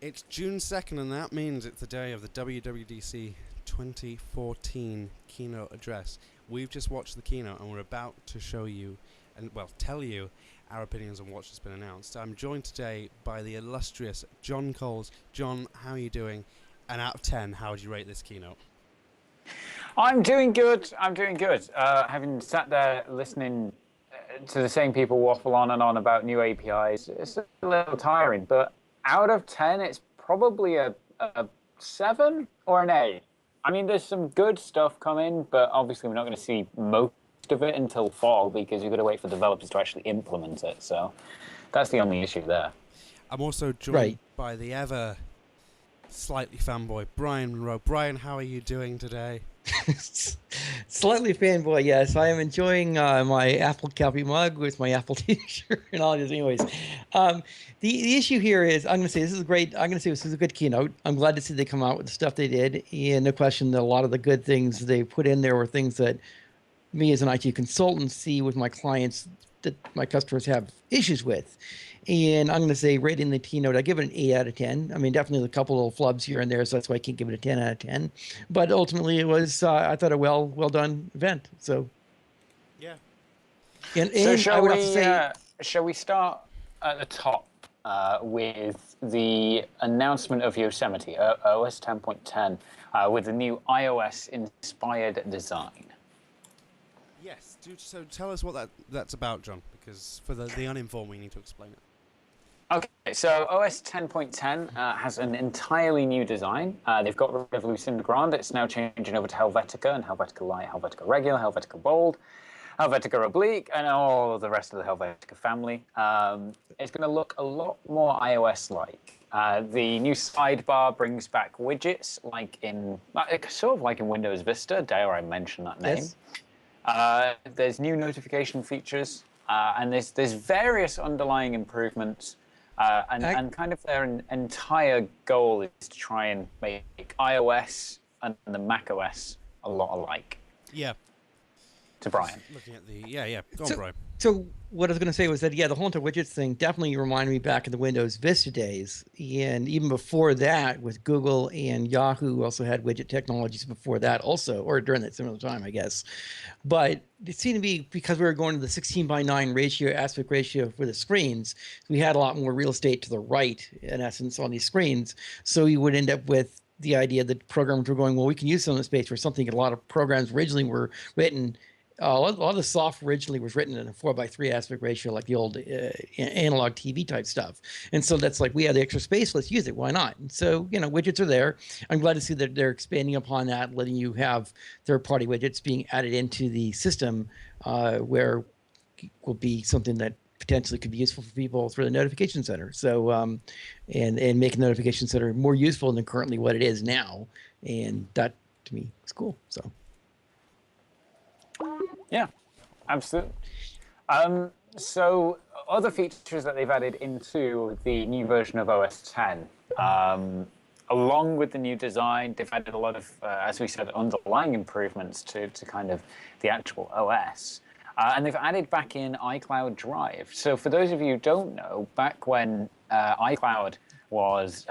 It's June 2nd, and that means it's the day of the WWDC 2014 keynote address. We've just watched the keynote, and we're about to show you, and well, tell you our opinions on what's just been announced. I'm joined today by the illustrious John Coles. John, how are you doing? And out of 10, how would you rate this keynote? I'm doing good. Having sat there listening to the same people waffle on and on about new APIs, it's a little tiring, but out of 10, it's probably a 7 or an 8. I mean, there's some good stuff coming, but obviously we're not going to see most of it until fall because you've got to wait for developers to actually implement it. So that's the only issue there. I'm also joined by the ever slightly fanboy Brian Monroe. Brian, how are you doing today? Slightly fanboy, yes. I am enjoying my Apple coffee mug with my Apple t-shirt and all this. Anyways, the issue here is, I'm going to say this is great. I'm going to say this is a good keynote. I'm glad to see they come out with the stuff they did. And no question that a lot of the good things they put in there were things that me as an IT consultant see with my clients that my customers have issues with. And I'm going to say, rating the keynote, I give it an 8 out of 10. I mean, definitely a couple little flubs here and there, so that's why I can't give it a 10 out of 10. But ultimately, it was, I thought, a well done event. So, yeah. And so shall we start at the top with the announcement of Yosemite, OS 10.10, with the new iOS-inspired design? Yes. So tell us what that's about, John, because for the uninformed, we need to explain it. Okay, so OS 10.10 has an entirely new design. They've got rid of Lucent Grande. It's now changing over to Helvetica and Helvetica Light, Helvetica Regular, Helvetica Bold, Helvetica Oblique, and all of the rest of the Helvetica family. It's going to look a lot more iOS-like. The new sidebar brings back widgets, sort of like in Windows Vista. Dare I mention that name? Yes. There's new notification features, and there's various underlying improvements. And kind of their entire goal is to try and make iOS and the macOS a lot alike. Yeah. To Brian. Looking at the Go on, Brian. So what I was going to say was that the whole entire widgets thing definitely reminded me back in the Windows Vista days, and even before that, with Google and Yahoo also had widget technologies before that also, or during that similar time, I guess. But it seemed to be because we were going to the 16:9 aspect ratio for the screens, we had a lot more real estate to the right, in essence, on these screens. So you would end up with the idea that programmers were going, well, we can use some of the space for something. A lot of programs originally were written. A lot of the software originally was written in a 4:3 aspect ratio, like the old analog TV type stuff. And so that's like, we have the extra space, let's use it. Why not? And so, widgets are there. I'm glad to see that they're expanding upon that, letting you have third-party widgets being added into the system, where will be something that potentially could be useful for people through the notification center. So, and making the notification center more useful than currently what it is now. And that, to me, is cool. So. Yeah, absolutely. So other features that they've added into the new version of OS 10, along with the new design, they've added a lot of, as we said, underlying improvements to kind of the actual OS. And they've added back in iCloud Drive. So for those of you who don't know, back when iCloud was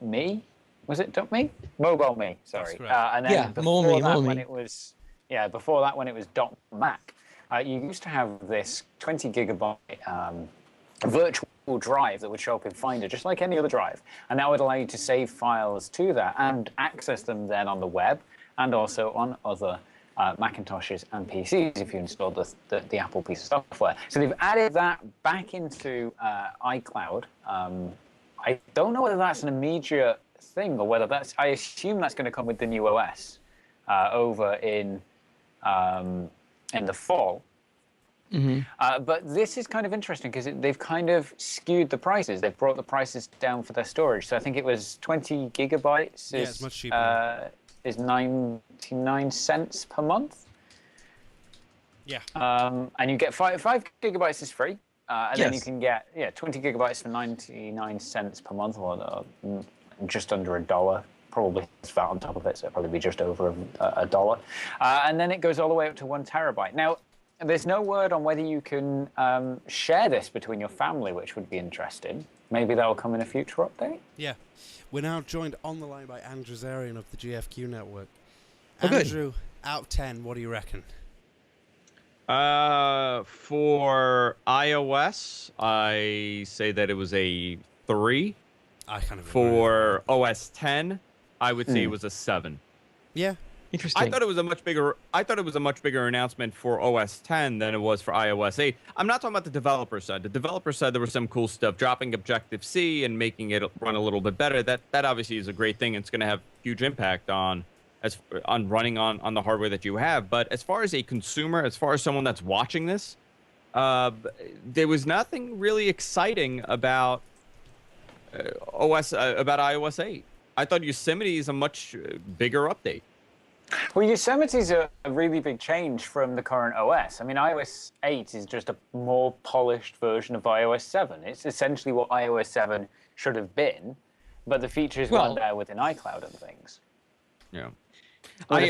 .me, was it .me? Mobile Me, sorry. And then before that, when it was... Yeah, before that, when it was .Mac, you used to have this 20 gigabyte virtual drive that would show up in Finder, just like any other drive. And that would allow you to save files to that and access them then on the web and also on other Macintoshes and PCs if you installed the Apple piece of software. So they've added that back into iCloud. I don't know whether that's an immediate thing or whether that's... I assume that's going to come with the new OS over in the fall. Mm-hmm. But this is kind of interesting because they've kind of skewed the prices. They've brought the prices down for their storage. So I think it was 20 gigabytes it's much cheaper. Is 99 cents per month. Yeah. And you get 5 gigabytes is free. And then you can get 20 gigabytes for 99 cents per month, or just under $1. Probably VAT on top of it, so it'll probably be just over $1. And then it goes all the way up to 1 terabyte. Now, there's no word on whether you can share this between your family, which would be interesting. maybe that will come in a future update. Yeah. We're now joined on the line by Andrew Zarian of the GFQ network. Oh, good. Andrew, out of 10, what do you reckon? For iOS, I say that it was a 3. I kind of For OS 10, I would say it was a 7. Yeah. Interesting. I thought it was a much bigger announcement for OS 10 than it was for iOS 8. I'm not talking about the developer side. The developer side, there was some cool stuff, dropping Objective-C and making it run a little bit better. That obviously is a great thing. It's going to have huge impact on running on the hardware that you have. But as far as a consumer, as far as someone that's watching this, there was nothing really exciting about about iOS 8. I thought Yosemite is a much bigger update. Well, Yosemite's a really big change from the current OS. I mean, iOS 8 is just a more polished version of iOS 7. It's essentially what iOS 7 should have been, but the features weren't there within iCloud and things. Yeah. A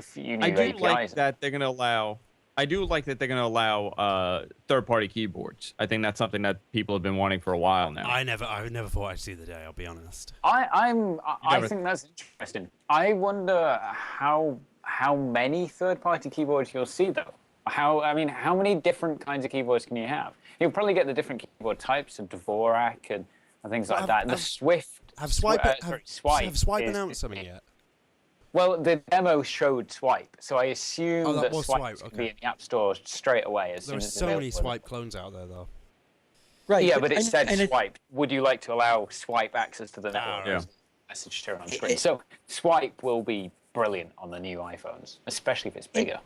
few new APIs. Like that they're going to allow. I do like that they're going to allow third-party keyboards. I think that's something that people have been wanting for a while now. I never thought I'd see the day, I'll be honest. I think that's interesting. I wonder how many third-party keyboards you'll see though. How many different kinds of keyboards can you have? You'll probably get the different keyboard types of Dvorak and things like that. The Swift. Have Swipe Swipe announced something yet? Well, the demo showed Swipe, so I assume that Swipe can be in the App Store straight away. There are so many Swipe clones out there, though. Right. Yeah, but it said Swipe. Would you like to allow Swipe access to the network? Yeah. Message to on screen. So Swipe will be brilliant on the new iPhones, especially if it's bigger.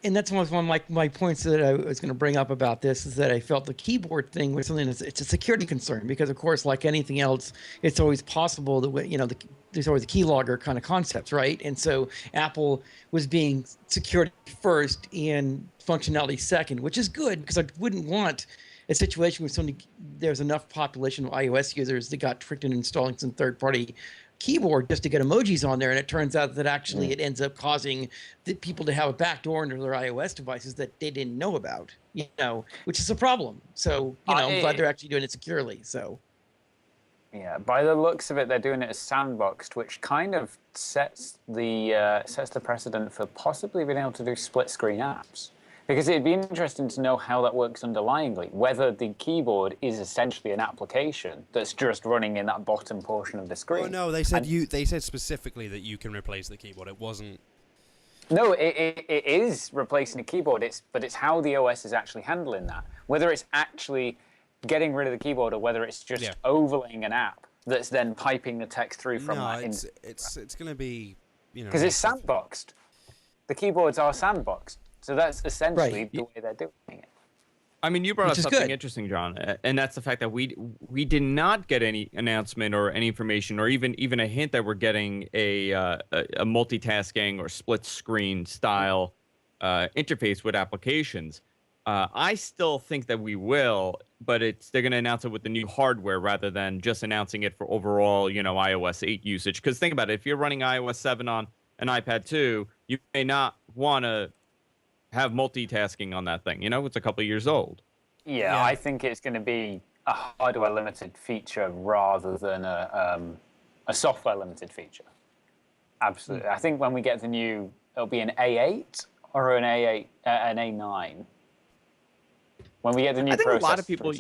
And that's one of my points that I was going to bring up about this, is that I felt the keyboard thing was something it's a security concern, because of course, like anything else, it's always possible that there's always a keylogger kind of concepts, right? And so Apple was being security first and functionality second, which is good, because I wouldn't want a situation where there's enough population of iOS users that got tricked into installing some third-party keyboard just to get emojis on there, and it turns out that actually it ends up causing the people to have a backdoor into their iOS devices that they didn't know about, which is a problem. So I'm glad they're actually doing it securely. So yeah, by the looks of it, they're doing it as sandboxed, which kind of sets the precedent for possibly being able to do split screen apps. Because it'd be interesting to know how that works underlyingly, whether the keyboard is essentially an application that's just running in that bottom portion of the screen. Oh no, they said specifically that you can replace the keyboard. It wasn't. No, it is replacing the keyboard. But it's how the OS is actually handling that. Whether it's actually getting rid of the keyboard or whether it's just overlaying an app that's then piping the text through from that. It's going to be because it's sandboxed. The keyboards are sandboxed. So that's essentially the way they're doing it. I mean, you brought up something interesting, John, and that's the fact that we did not get any announcement or any information or even a hint that we're getting a multitasking or split screen style interface with applications. I still think that we will, but they're going to announce it with the new hardware rather than just announcing it for overall, iOS 8 usage. Because think about it, if you're running iOS 7 on an iPad 2, you may not want to have multitasking on that thing. It's a couple of years old. Yeah, I think it's going to be a hardware limited feature rather than a software limited feature. Absolutely. I think when we get it'll be an A8 or an A9. When we get the new processor, I think a lot of people,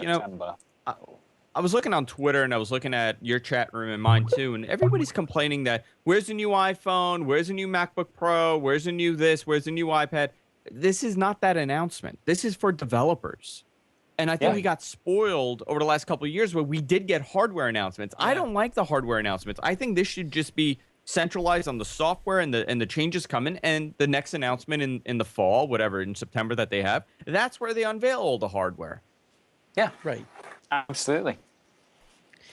I was looking on Twitter and I was looking at your chat room and mine too, and everybody's complaining that where's the new iPhone, where's the new MacBook Pro, where's the new this, where's the new iPad. This is not that announcement. This is for developers. And I think we got spoiled over the last couple of years where we did get hardware announcements. I don't like the hardware announcements. I think this should just be centralized on the software and the changes coming, and the next announcement in the fall, whatever, in September that they have, that's where they unveil all the hardware. Yeah. Right. Absolutely.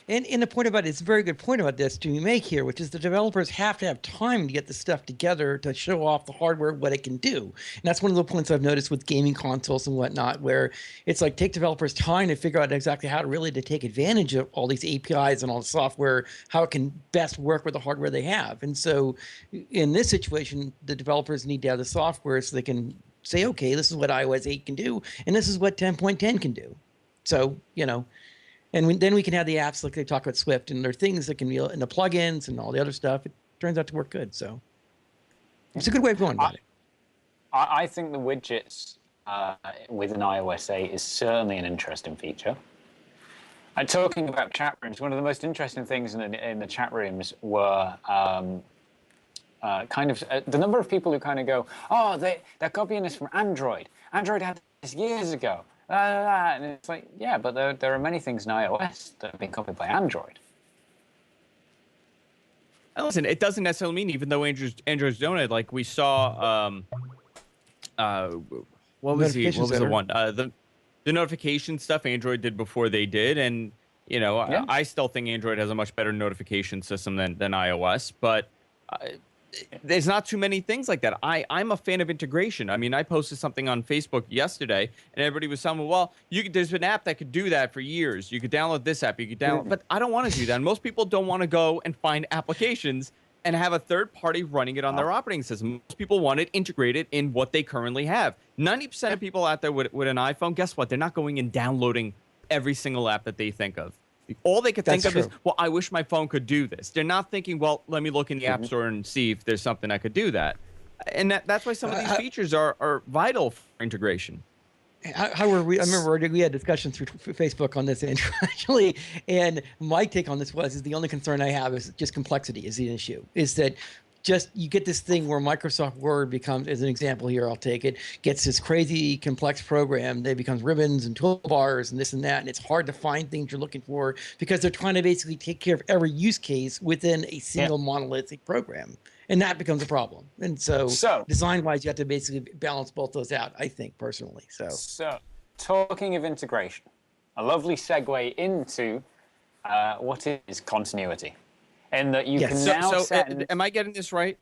And the point about it's a very good point about this to make here, which is the developers have to have time to get the stuff together to show off the hardware, what it can do. And that's one of the points I've noticed with gaming consoles and whatnot, where it's like take developers time to figure out exactly how to take advantage of all these APIs and all the software, how it can best work with the hardware they have. And so in this situation, the developers need to have the software so they can say, okay, this is what iOS 8 can do, and this is what 10.10 can do. So, And then we can have the apps like they talk about Swift, and there are things that can be in the plugins and all the other stuff. It turns out to work good. So it's a good way of going about it. I think the widgets within iOS 8 is certainly an interesting feature. And talking about chat rooms, one of the most interesting things in the chat rooms were the number of people who kind of go, oh, they're copying this from Android. Android had this years ago. And it's like, yeah, but there are many things in iOS that have been copied by Android. And listen, it doesn't necessarily mean, even though Android's doing it, like we saw, what was the one? The notification stuff Android did before they did, and I still think Android has a much better notification system than iOS, but there's not too many things like that. I'm a fan of integration. I mean, I posted something on Facebook yesterday, and everybody was telling me, well, there's an app that could do that for years. You could download this app. You could download, but I don't want to do that. And most people don't want to go and find applications and have a third party running it on their operating system. Most people want it integrated in what they currently have. 90% of people out there with an iPhone, guess what? They're not going and downloading every single app that they think of. All they could think of is, well, I wish my phone could do this. They're not thinking, well, let me look in the App Store and see if there's something I could do that. And that's why some of these features are vital for integration. How were we? I remember we had discussions through Facebook on this, Andrew, actually. And my take on this is the only concern I have is just complexity is the issue. Is that just you get this thing where Microsoft Word becomes, as an example here, I'll take it, gets this crazy complex program. They becomes ribbons and toolbars and this and that, and it's hard to find things you're looking for because they're trying to basically take care of every use case within a single monolithic program, and that becomes a problem. And so design-wise, you have to basically balance both those out, I think, personally. So talking of integration, a lovely segue into what is continuity. And that you can now set... Am I getting this right?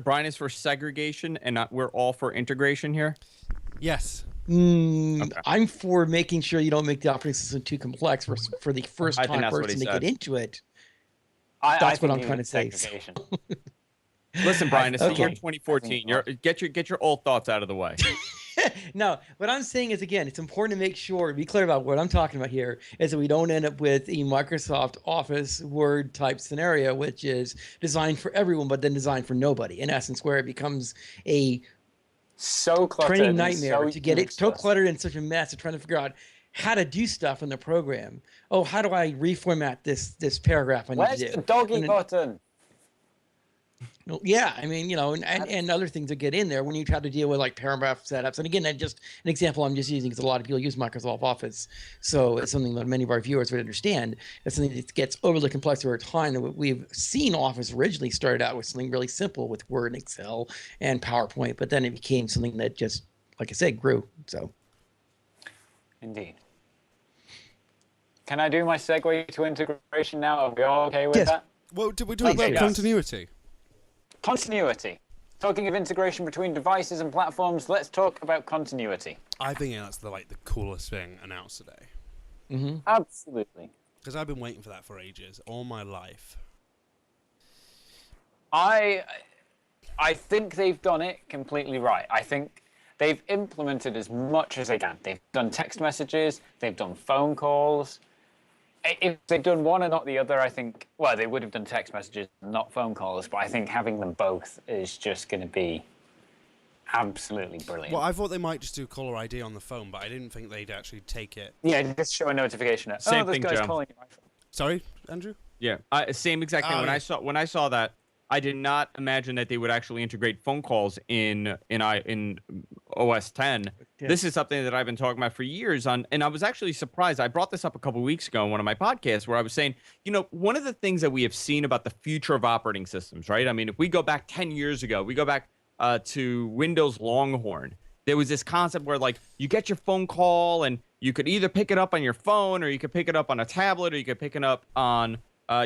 Brian is for segregation, and we're all for integration here? Yes. Okay. I'm for making sure you don't make the operating system too complex for the first time person to get into it. That's what I'm trying to say. Listen, Brian, it's the year 2014. Get your old thoughts out of the way. No, what I'm saying is, again, it's important to make sure, be clear about what I'm talking about here, is that we don't end up with a Microsoft Office Word type scenario, which is designed for everyone, but then designed for nobody. In essence, where it becomes a training nightmare to get it so cluttered and such a mess of trying to figure out how to do stuff in the program. Oh, how do I reformat this paragraph I need to do? Where's the doggy button? Yeah, I mean, and other things that get in there when you try to deal with like paragraph setups. And again, that's just an example I'm just using because a lot of people use Microsoft Office. So it's something that many of our viewers would understand. It's something that gets overly complex over time. And we've seen Office originally started out with something really simple with Word and Excel and PowerPoint, but then it became something that just, like I said, grew. So, indeed. Can I do my segue to integration now? Are we all okay with that? Well, did we talk about continuity? Continuity. Talking of integration between devices and platforms, let's talk about continuity. I think that's the coolest thing announced today. Mm-hmm. Absolutely. Because I've been waiting for that for ages, all my life. I think they've done it completely right. I think they've implemented as much as they can. They've done text messages, they've done phone calls. If they'd done one and not the other, I think, well, they would have done text messages, not phone calls, but I think having them both is just going to be absolutely brilliant. Well, I thought they might just do caller ID on the phone, but I didn't think they'd actually take it. Yeah, just show a notification. Same thing, this guy's Joe. calling your iPhone. Sorry, Andrew? Yeah, same exact thing. When I saw that, I did not imagine that they would actually integrate phone calls in OS 10. Yeah. This is something that I've been talking about for years and I was actually surprised. I brought this up a couple of weeks ago in one of my podcasts where I was saying, one of the things that we have seen about the future of operating systems, right? I mean, if we go back 10 years ago, we go back to Windows Longhorn, there was this concept where you get your phone call and you could either pick it up on your phone or you could pick it up on a tablet or you could pick it up on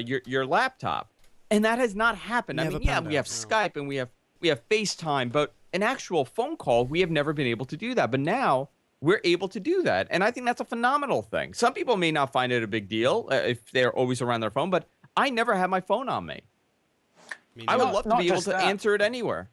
your laptop. And that has not happened. I mean, we have Skype and we have FaceTime, but an actual phone call, we have never been able to do that. But now we're able to do that. And I think that's a phenomenal thing. Some people may not find it a big deal if they're always around their phone, but I never have my phone on me. I would love to be able to answer it anywhere.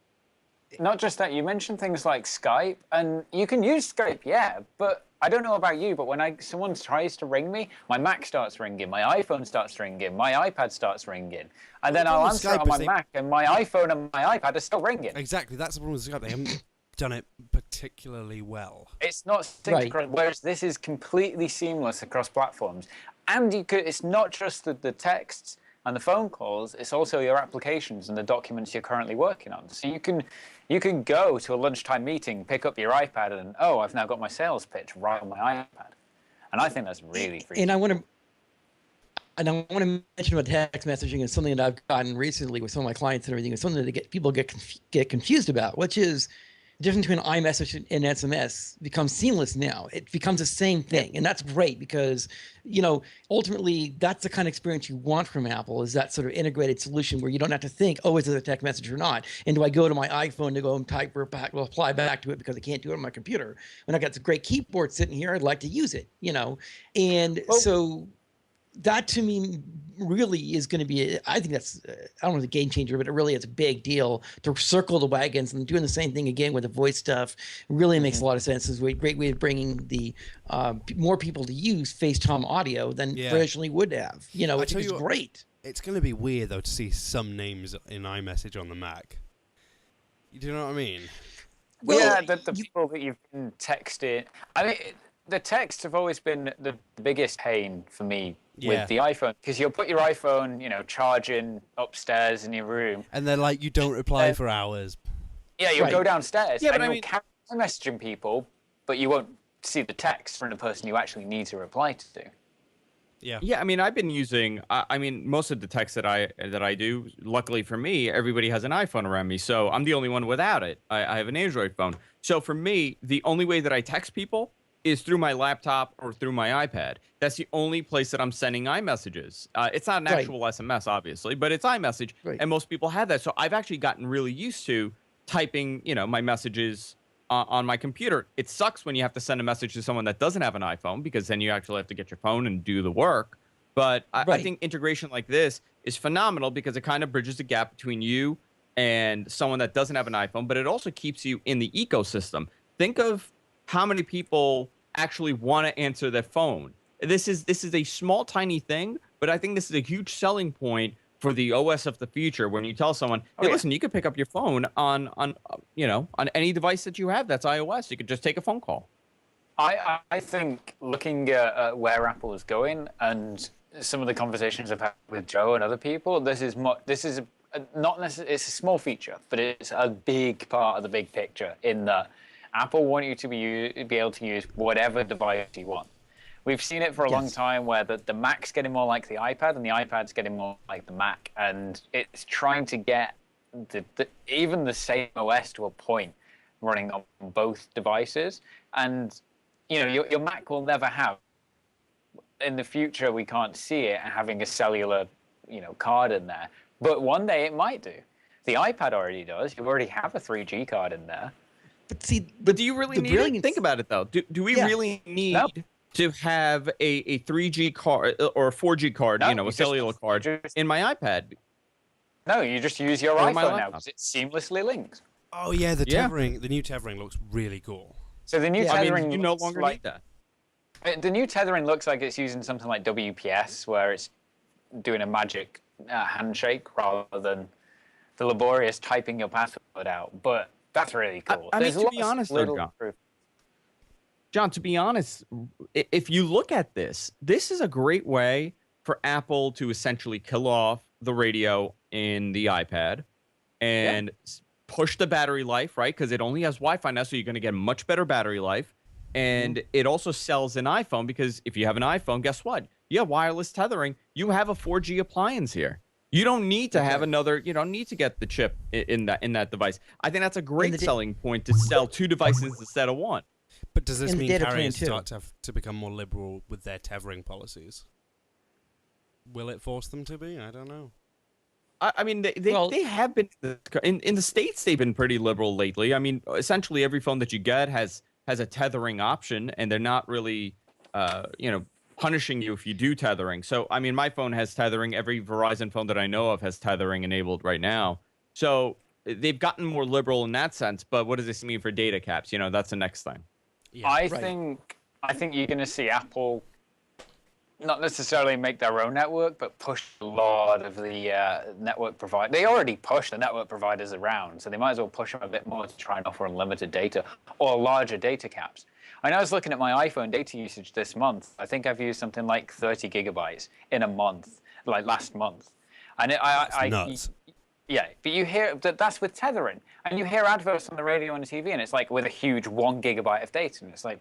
Not just that, you mentioned things like Skype, and you can use Skype, yeah, but I don't know about you, but when someone tries to ring me, my Mac starts ringing, my iPhone starts ringing, my iPad starts ringing, and then I'll answer it on my Mac, and my iPhone and my iPad are still ringing. Exactly, that's the problem with Skype. They haven't done it particularly well. It's not synced, right. Whereas this is completely seamless across platforms, and it's not just the texts and the phone calls, it's also your applications and the documents you're currently working on. So you can go to a lunchtime meeting, pick up your iPad, and I've now got my sales pitch right on my iPad. And I think that's really freaky. And I want to mention about text messaging is something that I've gotten recently with some of my clients and everything. It's something that people get confused about, which is the difference between iMessage and SMS becomes seamless now. It becomes the same thing. And that's great because, ultimately that's the kind of experience you want from Apple, is that sort of integrated solution where you don't have to think, is it a text message or not? And do I go to my iPhone to go and type or reply back to it because I can't do it on my computer? When I got this great keyboard sitting here, I'd like to use it, And so that to me really is going to be, I think that's, I don't know if it's a game changer, but it really is a big deal to circle the wagons, and doing the same thing again with the voice stuff really makes a lot of sense. It's a great way of bringing the more people to use FaceTime audio than traditionally would have. Which is great. It's going to be weird though to see some names in iMessage on the Mac. Do you know what I mean? Well, yeah, the people that you've been texting. I mean, the texts have always been the biggest pain for me with the iPhone, because you'll put your iPhone, charging upstairs in your room, and they're like, you don't reply for hours. Yeah, you'll go downstairs and you'll carry on messaging people, but you won't see the text from the person you actually need to reply to. Yeah. I mean, I've been using. Most of the texts that I do. Luckily for me, everybody has an iPhone around me, so I'm the only one without it. I have an Android phone, so for me, the only way that I text people is through my laptop or through my iPad. That's the only place that I'm sending iMessages. It's not an actual SMS, obviously, but it's iMessage, and most people have that. So I've actually gotten really used to typing, my messages on my computer. It sucks when you have to send a message to someone that doesn't have an iPhone, because then you actually have to get your phone and do the work. But I think integration like this is phenomenal, because it kind of bridges the gap between you and someone that doesn't have an iPhone, but it also keeps you in the ecosystem. Think of how many people actually want to answer their phone. This is a small, tiny thing, but I think this is a huge selling point for the OS of the future. When you tell someone, hey, listen, you could pick up your phone on any device that you have that's iOS. You could just take a phone call. I think looking at where Apple is going and some of the conversations I've had with Joe and other people, this is not necessarily, it's a small feature, but it's a big part of the big picture in that Apple want you to be able to use whatever device you want. We've seen it for a long time where the Mac's getting more like the iPad and the iPad's getting more like the Mac, and it's trying to get even the same OS to a point running on both devices. And your Mac will never have, in the future we can't see it having a cellular card in there, but one day it might do. The iPad already does. You already have a 3G card in there. But do you really need it? Think about it though. Do we really need to have a 3G card or a 4G card, a cellular card in my iPad? No, you just use your iPhone now because it seamlessly links. Oh yeah, the tethering, the new tethering looks really cool. So the new tethering, you no longer need that. The new tethering looks like it's using something like WPS, where it's doing a magic handshake rather than the laborious typing your password out. But that's really cool. I mean, to be honest, John, to be honest, if you look at this is a great way for Apple to essentially kill off the radio in the iPad and push the battery life, right? Because it only has Wi-Fi now, so you're going to get much better battery life. And it also sells an iPhone, because if you have an iPhone, guess what? You have wireless tethering. You have a 4G appliance here. You don't need to have another. You don't need to get the chip in that device. I think that's a great selling point, to sell two devices instead of one. But does this mean carriers start to become more liberal with their tethering policies? Will it force them to be? I don't know. I mean, they have been in the States. They've been pretty liberal lately. I mean, essentially every phone that you get has a tethering option, and they're not really, punishing you if you do tethering. So, I mean, my phone has tethering. Every Verizon phone that I know of has tethering enabled right now. So they've gotten more liberal in that sense. But what does this mean for data caps? That's the next thing. Yeah, I think I think you're going to see Apple not necessarily make their own network, but push a lot of the network providers. They already push the network providers around, so they might as well push them a bit more to try and offer unlimited data or larger data caps. I was looking at my iPhone data usage this month. I think I've used something like 30 gigabytes in a month, like last month. And nuts. Yeah, but you hear that's with tethering, and you hear adverts on the radio and the TV, and it's like with a huge 1 gigabyte of data, and it's like,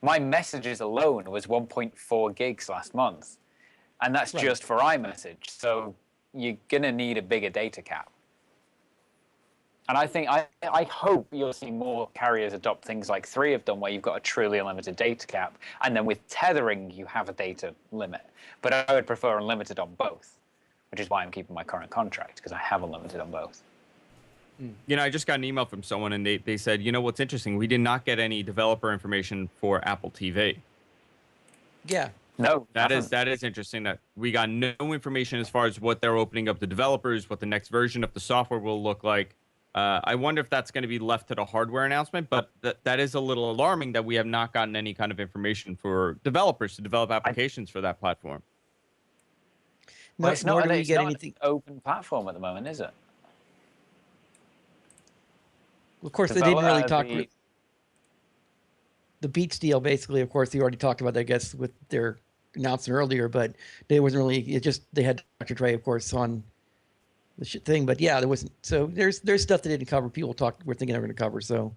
my messages alone was 1.4 gigs last month, and that's just for iMessage. So you're gonna need a bigger data cap. And I think I hope you'll see more carriers adopt things like 3 have done, where you've got a truly unlimited data cap, and then with tethering you have a data limit. But I would prefer unlimited on both, which is why I'm keeping my current contract, because I have unlimited on both. You know, I just got an email from someone, and they said, you know, what's interesting, we did not get any developer information for Apple TV. Yeah. No. That is interesting that we got no information as far as what they're opening up to developers, what the next version of the software will look like. I wonder if that's going to be left to the hardware announcement, but that is a little alarming that we have not gotten any kind of information for developers to develop applications for that platform. No, it's not an open platform at the moment, is it? Of course, they didn't really talk. The Beats deal, basically, of course, they already talked about that, I guess, with their announcement earlier, but they wasn't really. They had Dr. Dre, of course, on the thing, but yeah, there wasn't. So there's stuff they didn't cover. People were thinking they were going to cover. So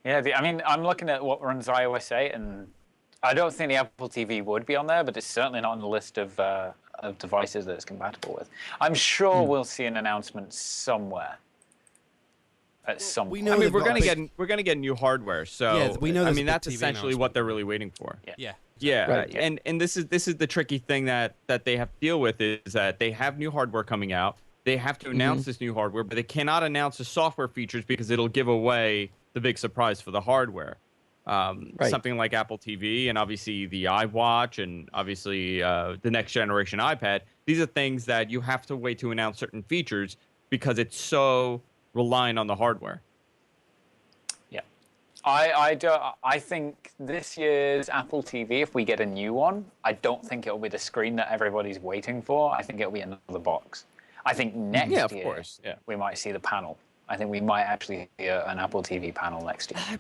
yeah, I mean, I'm looking at what runs iOS 8, and I don't think the Apple TV would be on there, but it's certainly not on the list of devices that it's compatible with. I'm sure we'll see an announcement somewhere. At some point. I mean, we're gonna get new hardware, so yeah, we know. I mean, that's essentially what they're really waiting for. Yeah. Right. And this is the tricky thing that they have to deal with, is that they have new hardware coming out. They have to announce this new hardware, but they cannot announce the software features because it'll give away the big surprise for the hardware. Something like Apple TV and obviously the iWatch and obviously the next generation iPad. These are things that you have to wait to announce certain features because it's so reliant on the hardware. Yeah, I think this year's Apple TV, if we get a new one, I don't think it'll be the screen that everybody's waiting for. I think it'll be another box. I think next year we might see the panel. I think we might actually see an Apple TV panel next year.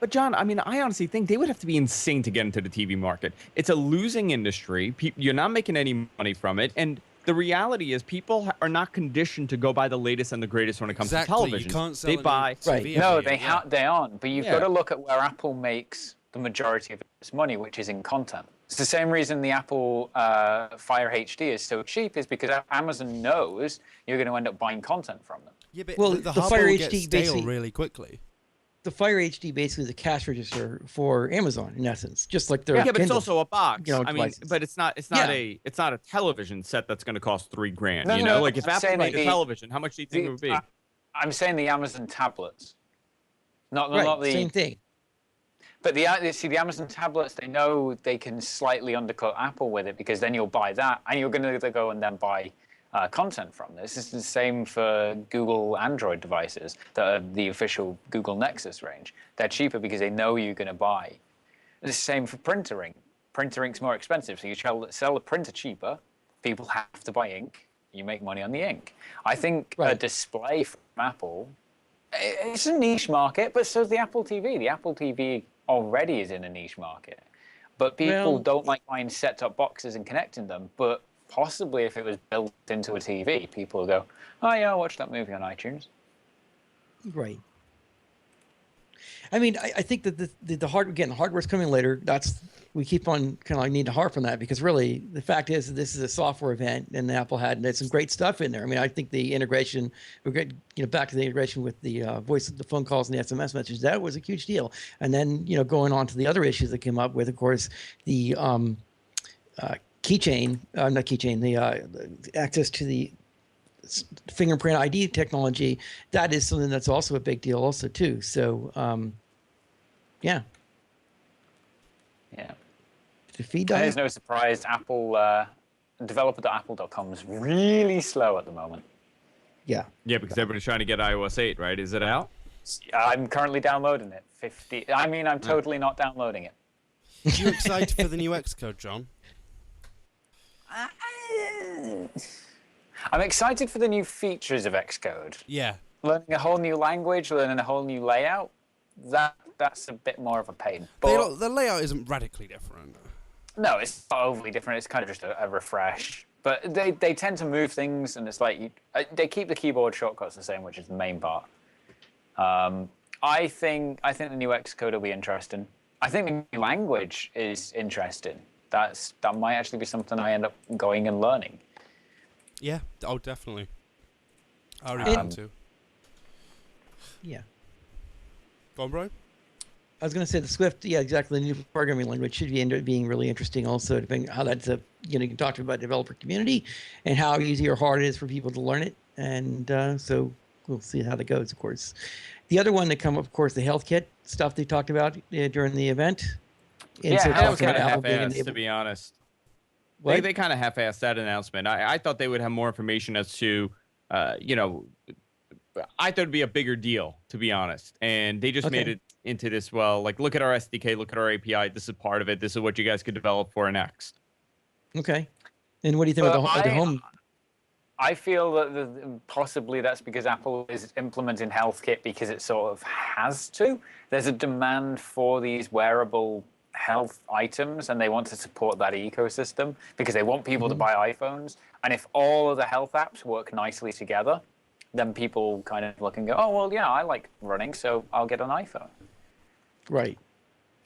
But John, I mean, I honestly think they would have to be insane to get into the TV market. It's a losing industry. You're not making any money from it, and the reality is people are not conditioned to go buy the latest and the greatest when it comes to television. You can't sell they buy TV. No, they aren't. But you've got to look at where Apple makes the majority of its money, which is in content. It's the same reason the Apple Fire HD is so cheap, is because Amazon knows you're going to end up buying content from them. Yeah, but the Fire HD stale really quickly. The Fire HD basically is a cash register for Amazon, in essence, just like their but it's also a box. I mean, but it's not a television set that's going to cost $3,000. No, like if Apple made a television, how much do you think it would be? I'm saying the Amazon tablets, not the same thing. But the Amazon tablets, they know they can slightly undercut Apple with it, because then you'll buy that and you're going to go and then buy content from this. It's the same for Google Android devices that are the official Google Nexus range. They're cheaper because they know you're going to buy. It's the same for printer ink. Printer ink's more expensive, so you sell the printer cheaper. People have to buy ink. You make money on the ink. I think a display from Apple, it's a niche market, but so is the Apple TV. The Apple TV already is in a niche market. But people don't like buying set-top boxes and connecting them, but possibly if it was built into a TV, people will go, oh yeah, I'll watch that movie on iTunes. Right. I mean, I think that the hardware's coming later. We keep on kind of like need to harp on that, because really the fact is that this is a software event, and Apple had some great stuff in there. I mean, I think the integration, back to the integration with the voice, the phone calls and the SMS messages, that was a huge deal. And then, going on to the other issues that came up with, of course, the the access to the fingerprint ID technology, that is something that's also a big deal also too. So, yeah. The feed There's no surprise, Apple, developer.apple.com is really slow at the moment. Yeah. Yeah, because everybody's trying to get iOS 8, right? Is it out? I'm currently downloading it. I'm totally not downloading it. Are you excited for the new Xcode, John? I'm excited for the new features of Xcode. Yeah. Learning a whole new language, learning a whole new layout, that's a bit more of a pain. But the layout isn't radically different. no, it's not overly different. It's kind of just a refresh. But they tend to move things, and it's like they keep the keyboard shortcuts the same, which is the main part. I think the new Xcode will be interesting. I think the new language is interesting. That might actually be something I end up going and learning. Yeah. Oh, definitely. I already want to. Yeah. Go on, Brian. I was going to say the Swift, yeah, exactly. The new programming language should end up being really interesting. Also, depending how that's you can talk about developer community and how easy or hard it is for people to learn it. And so we'll see how that goes, of course. The other one that come up, of course, the health kit stuff they talked about during the event. And Yeah, so that was kind of half-assed, to be honest. What? They kind of half-assed that announcement. I thought they would have more information as to, I thought it'd be a bigger deal, to be honest. And they just made it into this, look at our SDK, look at our API. This is part of it. This is what you guys could develop for next. Okay. And what do you think about the home? I feel that possibly that's because Apple is implementing HealthKit because it sort of has to. There's a demand for these wearable health items, and they want to support that ecosystem because they want people to buy iPhones. And if all of the health apps work nicely together, then people kind of look and go, oh, well, yeah, I like running, so I'll get an iPhone. Right.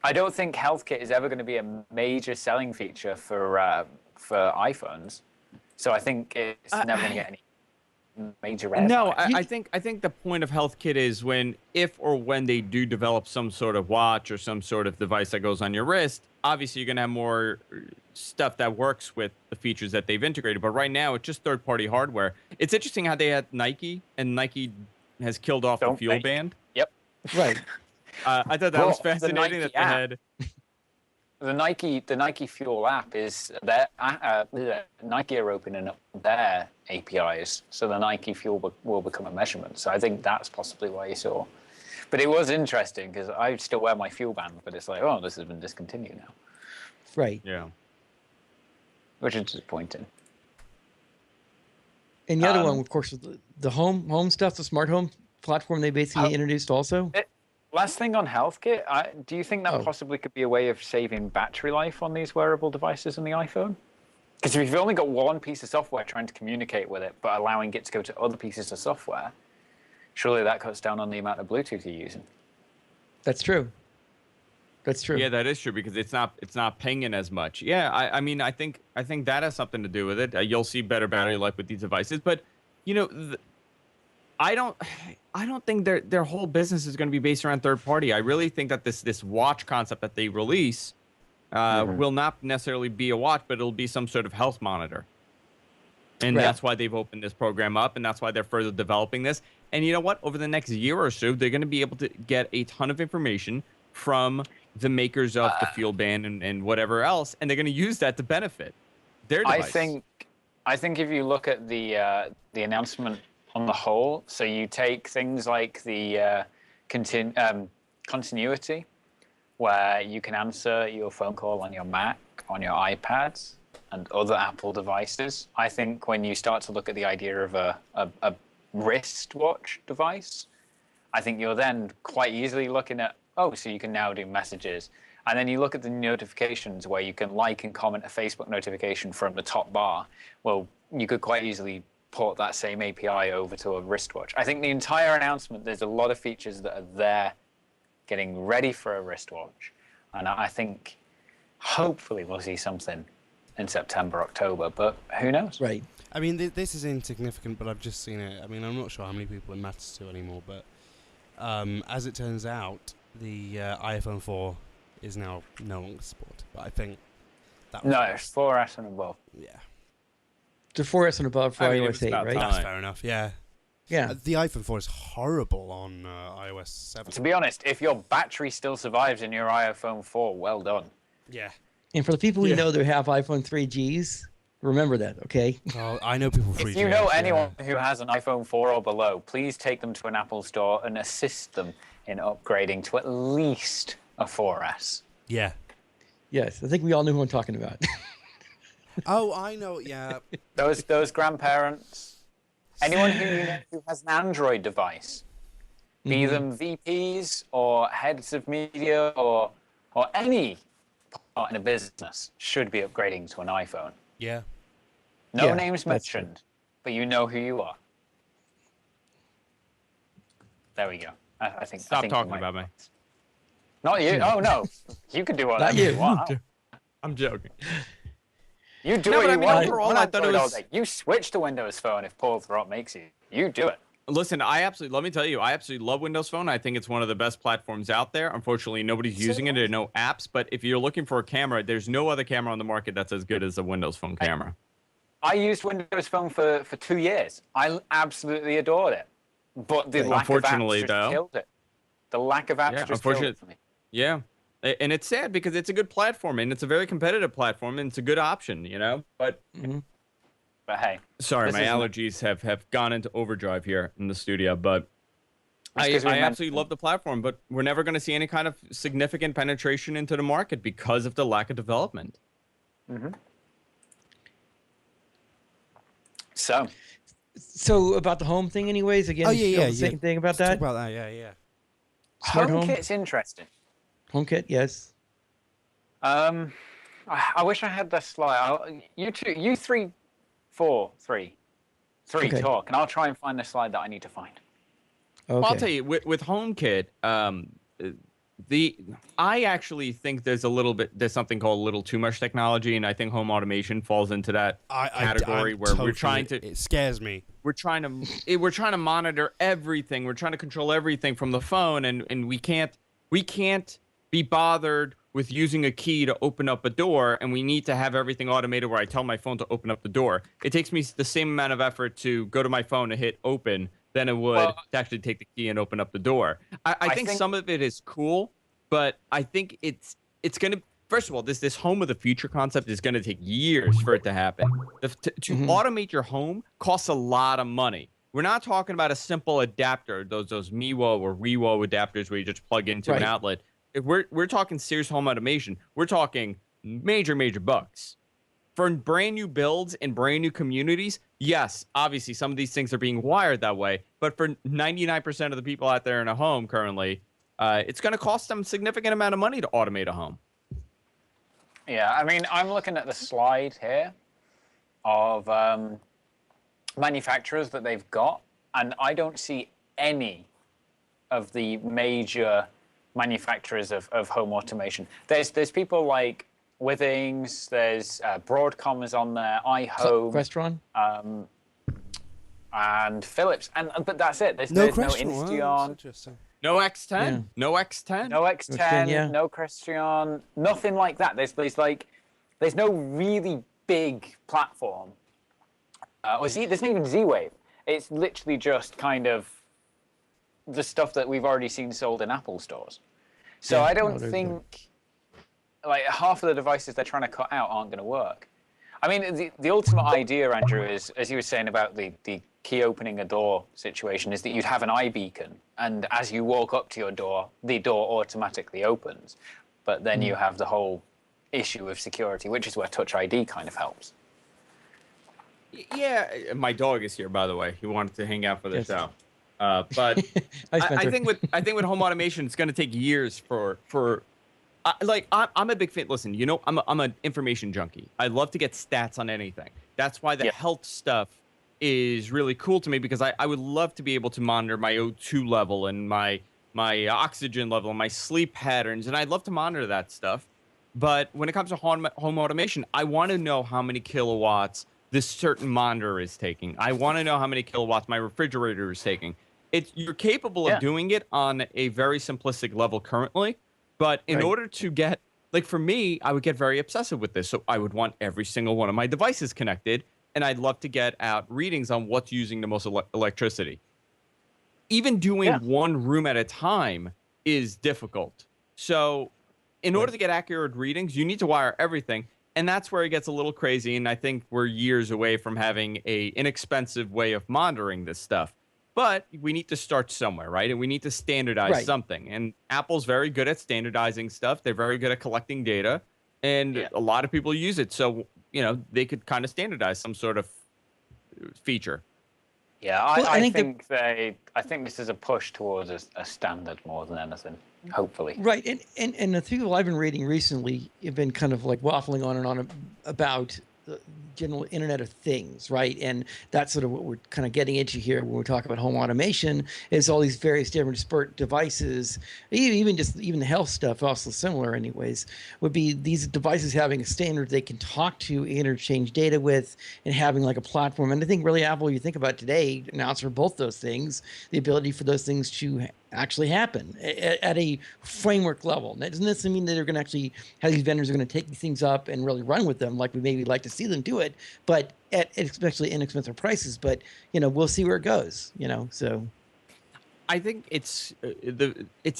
I don't think HealthKit is ever going to be a major selling feature for iPhones. So I think it's never going to get any major airtime. No, I think the point of HealthKit is if or when they do develop some sort of watch or some sort of device that goes on your wrist, obviously you're going to have more stuff that works with the features that they've integrated. But right now, it's just third-party hardware. It's interesting how they had Nike, and Nike has killed off the Fuel Band. Yep. Right. I thought that was fascinating that they had... The Nike Fuel app is their Nike are opening up their APIs, so the Nike Fuel will become a measurement. So I think that's possibly why you saw. But it was interesting because I still wear my Fuel Band, but it's like, oh, this has been discontinued now. Right. Yeah. Which is disappointing. And the other one, of course, the home stuff, the smart home platform they basically introduced also. Last thing on HealthKit, do you think that possibly could be a way of saving battery life on these wearable devices in the iPhone? Because if you've only got one piece of software trying to communicate with it, but allowing it to go to other pieces of software, surely that cuts down on the amount of Bluetooth you're using. That's true. That's true. Yeah, that is true because it's not pinging as much. Yeah, I mean, I think that has something to do with it. You'll see better battery life with these devices, but I don't think their whole business is going to be based around third party. I really think that this watch concept that they release will not necessarily be a watch, but it'll be some sort of health monitor. And that's why they've opened this program up, and that's why they're further developing this. And you know what? Over the next year or so, they're going to be able to get a ton of information from the makers of the Fuel Band and whatever else, and they're going to use that to benefit their device. I think if you look at the announcement on the whole, so you take things like the continuity, where you can answer your phone call on your Mac, on your iPads, and other Apple devices. I think when you start to look at the idea of a wristwatch device, I think you're then quite easily looking at, so you can now do messages. And then you look at the notifications where you can like and comment a Facebook notification from the top bar. Well, you could quite easily port that same API over to a wristwatch. I think the entire announcement, there's a lot of features that are there getting ready for a wristwatch. And I think hopefully we'll see something in September, October, but who knows? Right. I mean, this is insignificant, but I've just seen it. I mean, I'm not sure how many people it matters to anymore, but as it turns out, the iPhone 4 is now no longer supported. But I think that was it's 4S and above. Yeah. The 4S and above for iOS 8, right? That's fair enough, yeah. Yeah. The iPhone 4 is horrible on iOS 7. To be honest, if your battery still survives in your iPhone 4, well done. Yeah. And for the people we know that have iPhone 3Gs, Remember that, okay? Oh, I know people free. If you know anyone who has an iPhone 4 or below, please take them to an Apple store and assist them in upgrading to at least a 4S. Yeah. Yes, I think we all know who I'm talking about. Oh, I know. Yeah. Those grandparents, anyone who has an Android device, be them VPs or heads of media or any part in a business, should be upgrading to an iPhone. Yeah. No names mentioned, but you know who you are. There we go. I think. Stop talking about me. Not you. Oh no, you can do whatever you want. I'm joking. You do what you want. Overall, I thought it was. You switch to Windows Phone if Paul Thorpe makes you. You do it. Listen, let me tell you, I absolutely love Windows Phone. I think it's one of the best platforms out there. Unfortunately, nobody's using it. There are no apps. But if you're looking for a camera, there's no other camera on the market that's as good as a Windows Phone camera. I used Windows Phone for 2 years. I absolutely adored it. But the lack of apps just killed it. The lack of apps just killed it for me. Yeah. And it's sad because it's a good platform and it's a very competitive platform and it's a good option, you know? But hey. Sorry, my allergies have gone into overdrive here in the studio, but I absolutely love the platform, but we're never going to see any kind of significant penetration into the market because of the lack of development. So about the home thing anyways, again, the same thing about that? Talk about that, yeah. Smart home? HomeKit's interesting. HomeKit, yes. I wish I had the slide. You three talk, and I'll try and find the slide that I need to find. Okay. Well, I'll tell you, with HomeKit, I actually think there's something called a little too much technology, and I think home automation falls into that category where we're trying to. It scares me. We're trying to monitor everything. We're trying to control everything from the phone, and we can't be bothered with using a key to open up a door, and we need to have everything automated where I tell my phone to open up the door. It takes me the same amount of effort to go to my phone and hit open than it would to actually take the key and open up the door. I think some of it is cool, but I think it's going to, first of all, this home of the future concept is going to take years for it to happen. To automate your home costs a lot of money. We're not talking about a simple adapter, those MeWo or WeWo adapters where you just plug into an outlet. If we're talking serious home automation, we're talking major bucks. For brand new builds in brand new communities, yes, obviously some of these things are being wired that way, but for 99% of the people out there in a home currently, it's going to cost them a significant amount of money to automate a home. Yeah, I mean, I'm looking at the slide here of manufacturers that they've got, and I don't see any of the major manufacturers of home automation. There's people like Withings, there's Broadcom is on there, iHome, Crestron, and Philips, but that's it. There's no Insteon, no X10, no X10, no X10, no Crestron, nothing like that. There's no really big platform. There's not even Z-Wave. It's literally just kind of the stuff that we've already seen sold in Apple stores. So I don't think like half of the devices they're trying to cut out aren't going to work. I mean, the ultimate idea, Andrew, is, as you were saying about the key opening a door situation, is that you'd have an iBeacon, and as you walk up to your door, the door automatically opens. But then you have the whole issue of security, which is where Touch ID kind of helps. Yeah, my dog is here, by the way. He wanted to hang out for the show. But I think with home automation, it's going to take years for I'm a big fan. Listen, you know, I'm an information junkie. I love to get stats on anything. That's why the health stuff is really cool to me, because I would love to be able to monitor my O2 level and my oxygen level and my sleep patterns, and I'd love to monitor that stuff. But when it comes to home automation, I want to know how many kilowatts this certain monitor is taking. I want to know how many kilowatts my refrigerator is taking. You're capable of doing it on a very simplistic level currently, but in order to get, like for me, I would get very obsessive with this. So I would want every single one of my devices connected, and I'd love to get out readings on what's using the most electricity. Even doing one room at a time is difficult. So in order to get accurate readings, you need to wire everything. And that's where it gets a little crazy. And I think we're years away from having a inexpensive way of monitoring this stuff. But we need to start somewhere, right? And we need to standardize something. And Apple's very good at standardizing stuff. They're very good at collecting data. And a lot of people use it. So, they could kind of standardize some sort of feature. Yeah, I think this is a push towards a standard more than anything, hopefully. Right, and the people I've been reading recently have been kind of like waffling on and on about the general Internet of Things, right? And that's sort of what we're kind of getting into here when we talk about home automation, is all these various different disparate devices, even the health stuff, also similar anyways, would be these devices having a standard they can talk to, interchange data with, and having like a platform. And I think really Apple, you think about today, announced for both those things, the ability for those things to actually happen at a framework level. That doesn't necessarily mean that they're going to actually have these vendors are going to take these things up and really run with them like we maybe like to see them do it, but at especially inexpensive prices. But we'll see where it goes. So I think it's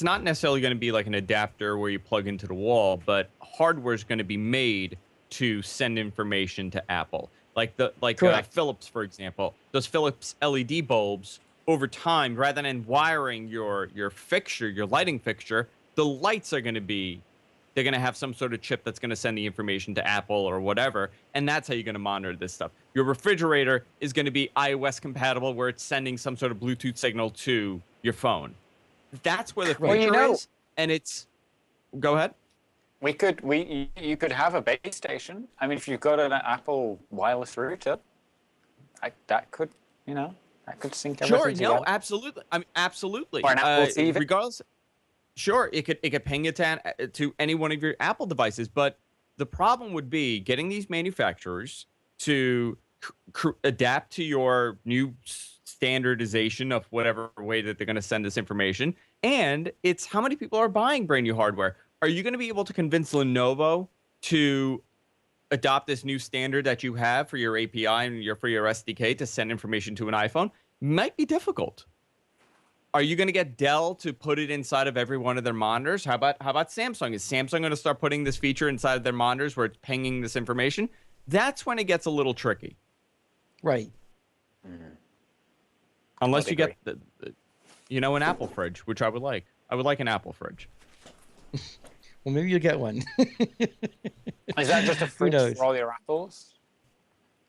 not necessarily going to be like an adapter where you plug into the wall, but hardware is going to be made to send information to Apple, like Philips, for example. Those Philips LED bulbs. Over time, rather than wiring your fixture, your lighting fixture, the lights are going to they're going to have some sort of chip that's going to send the information to Apple or whatever, and that's how you're going to monitor this stuff. Your refrigerator is going to be iOS compatible, where it's sending some sort of Bluetooth signal to your phone. That's where the future is, and it's. Go ahead. You could have a base station. I mean, if you've got an Apple wireless router, that could That could sync everything together. No, absolutely. I mean, absolutely. Or an Apple TV. Regardless, sure, it could ping it to any one of your Apple devices, but the problem would be getting these manufacturers to adapt to your new standardization of whatever way that they're going to send this information, and it's how many people are buying brand new hardware. Are you going to be able to convince Lenovo to adopt this new standard that you have for your API and for your SDK to send information to an iPhone? Might be difficult. Are you going to get Dell to put it inside of every one of their monitors? How about Samsung? Is Samsung going to start putting this feature inside of their monitors where it's pinging this information? That's when it gets a little tricky. Right. Mm-hmm. Unless you get an Apple fridge, which I would like. I would like an Apple fridge. Well, maybe you'll get one. Is that just a fridge for all your apples?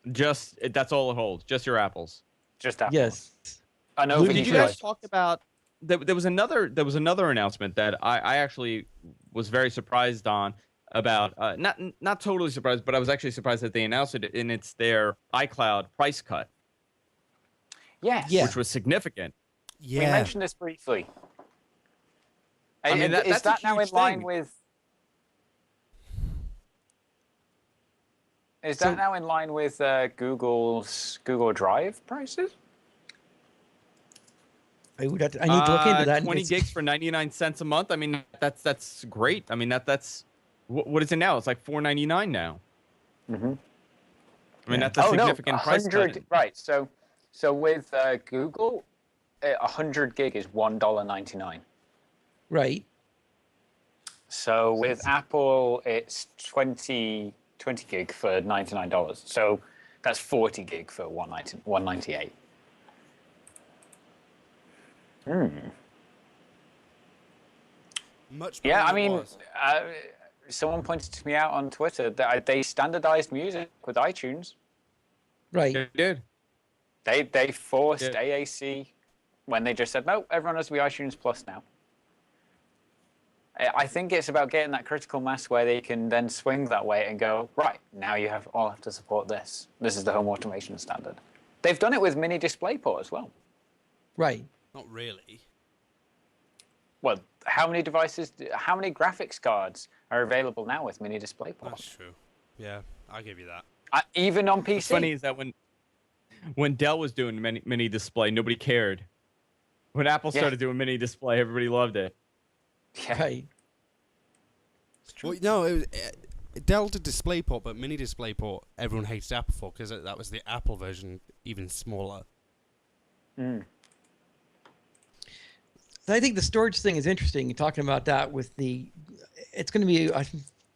That's all it holds. Just your apples. Just apples. Yes. I know. Did you guys talk about? There was another announcement that I actually was very surprised on. About not totally surprised, but I was actually surprised that they announced it, and it's their iCloud price cut. Yes. Which was significant. Yeah. We mentioned this briefly. I mean, is that now in line with? Is that now in line with Google's Google Drive prices? I need to look into that. 20 gigs for 99 cents a month. I mean, that's great. I mean, that's what is it now? It's like $4.99 now. Mm-hmm. I mean, that's a significant price cut. Right. So with Google, 100 gig is $1.99. Right. So with Apple, it's 20 gig for $99. So that's 40 gig for $198. Much yeah, I mean, someone pointed me out on Twitter that they standardized music with iTunes. Right. They did. They forced AAC when they just said, no, everyone has to be iTunes Plus now. I think it's about getting that critical mass where they can then swing that way and go, right, now you all have to support this. This is the home automation standard. They've done it with Mini DisplayPort as well. Right. Not really. Well, how many graphics cards are available now with Mini DisplayPort? That's true. Yeah, I'll give you that. Even on PC. What's funny is that when Dell was doing mini display, nobody cared. When Apple started doing mini display, everybody loved it. Yeah. Right. Well, no, it was Dell did DisplayPort, but Mini DisplayPort everyone hated Apple for because that was the Apple version, even smaller. Mm. So I think the storage thing is interesting. You're talking about that with it's going to be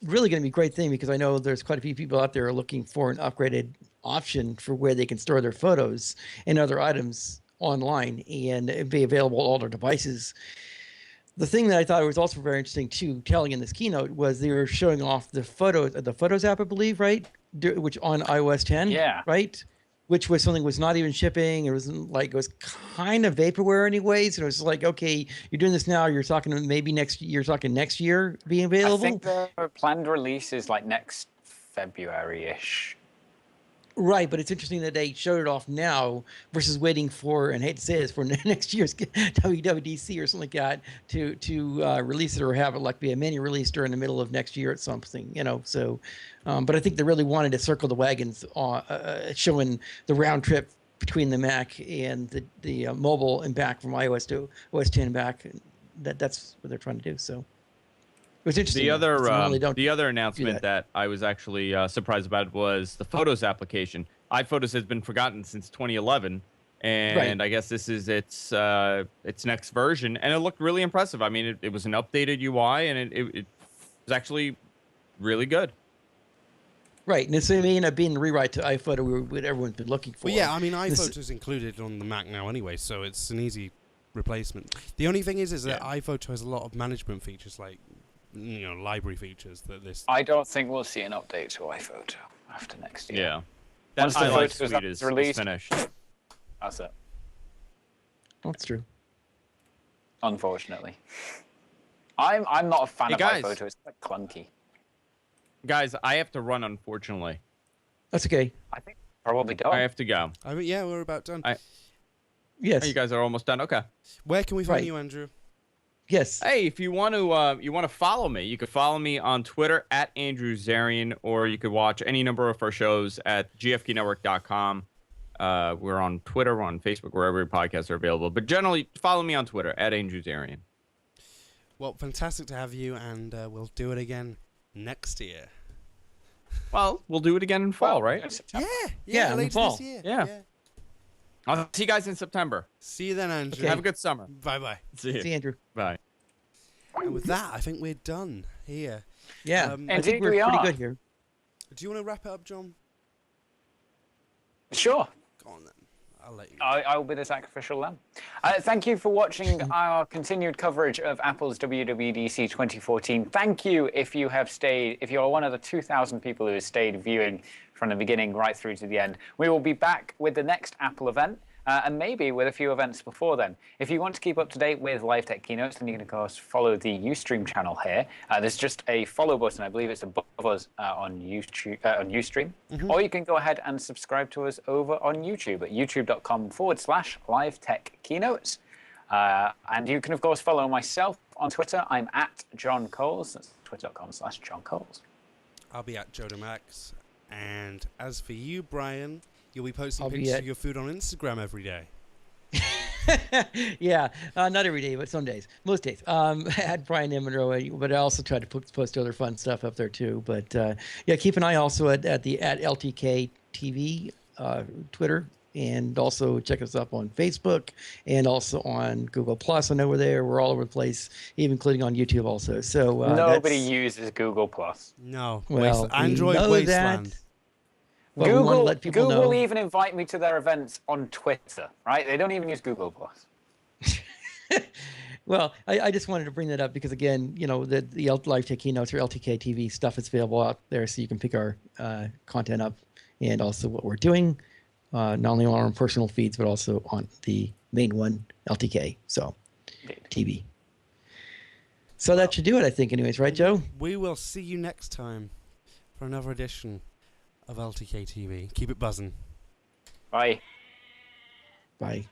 really going to be a great thing because I know there's quite a few people out there looking for an upgraded option for where they can store their photos and other items online and it'd be available on all their devices. The thing that I thought was also very interesting too, telling in this keynote, was they were showing off the Photos app, I believe, right? Which on iOS 10, Yeah, right? Which was something was not even shipping. It was like, it was kind of vaporware anyways. And it was like, okay, you're doing this now. You're talking maybe next year, next year being available. I think the planned release is like next February-ish. Right, but it's interesting that they showed it off now versus waiting for, and I hate to say this, for next year's WWDC or something like that to release it or have it like be a mini release during the middle of next year or something, you know. So, but I think they really wanted to circle the wagons, showing the round trip between the Mac and the mobile and back from iOS to OS 10 and back. That's what they're trying to do. So. It was interesting. The other announcement that I was actually surprised about was the Photos application. iPhotos has been forgotten since 2011, and I guess this is its next version, and it looked really impressive. I mean, it was an updated UI, and it was actually really good. Right, and it's may end up being the rewrite to iPhoto what everyone's been looking for. Well, yeah, I mean, iPhoto is included on the Mac now anyway, so it's an easy replacement. The only thing is that iPhoto has a lot of management features like, you know, library features that this. I don't think we'll see an update to iPhoto after next year. Yeah, once the highlight Photos suite is is released, finished. That's it. That's true. Unfortunately, I'm not a fan of iPhoto. It's quite clunky. Guys, I have to run. Unfortunately, that's okay. I think probably done. I have to go. I mean, yeah, we're about done. Yes. Oh, you guys are almost done. Okay. Where can we find you, Andrew? Yes. Hey, if you want to follow me, you can follow me on Twitter at Andrew Zarian, or you could watch any number of our shows at gfknetwork.com. We're on Twitter, we're on Facebook, wherever your podcasts are available. But generally, follow me on Twitter at Andrew Zarian. Well, fantastic to have you, and we'll do it again next year. Well, we'll do it again in fall, right? Yeah, in later fall. this year. Yeah. I'll see you guys in September. See you then, Andrew. Okay. Have a good summer. Bye-bye. See you. See you, Andrew. Bye. And with that, I think we're done here. Yeah, I Indeed think we're we pretty are. good here. Do you want to wrap it up, John? Sure. Go on then. I'll let you. I will be the sacrificial lamb. Thank you for watching our continued coverage of Apple's WWDC 2014. Thank you if you have stayed, if you're one of the 2,000 people who have stayed viewing from the beginning right through to the end. We will be back with the next Apple event. And maybe with a few events before then. If you want to keep up to date with live tech keynotes, then you can, of course, follow the Ustream channel here. There's just a follow button. I believe it's above us on YouTube, on Ustream. Or you can go ahead and subscribe to us over on YouTube at youtube.com/live tech keynotes. And you can, of course, follow myself on Twitter. I'm at John Coles. That's twitter.com/John Coles. I'll be at JodaMax. And as for you, Brian, you'll be posting pictures of your food on Instagram every day. Yeah, not every day, but some days, most days. At Brian M. Monroe, but I also try to post other fun stuff up there too. But yeah, keep an eye also at LTK TV Twitter, and also check us up on Facebook and also on Google Plus. I know we're there. We're all over the place, even including on YouTube also. So nobody uses Google Plus. No, well, Android wasteland. Well, Google even invite me to their events on Twitter, right? They don't even use Google Plus. Well, I just wanted to bring that up because, again, you know, the live tech keynotes or LTK TV stuff is available out there, so you can pick our content up and also what we're doing, not only on our personal feeds, but also on the main one, LTK, so TV. So that should do it, I think, anyways, right, Joe? We will see you next time for another edition of LTK TV. Keep it buzzing. Bye. Bye.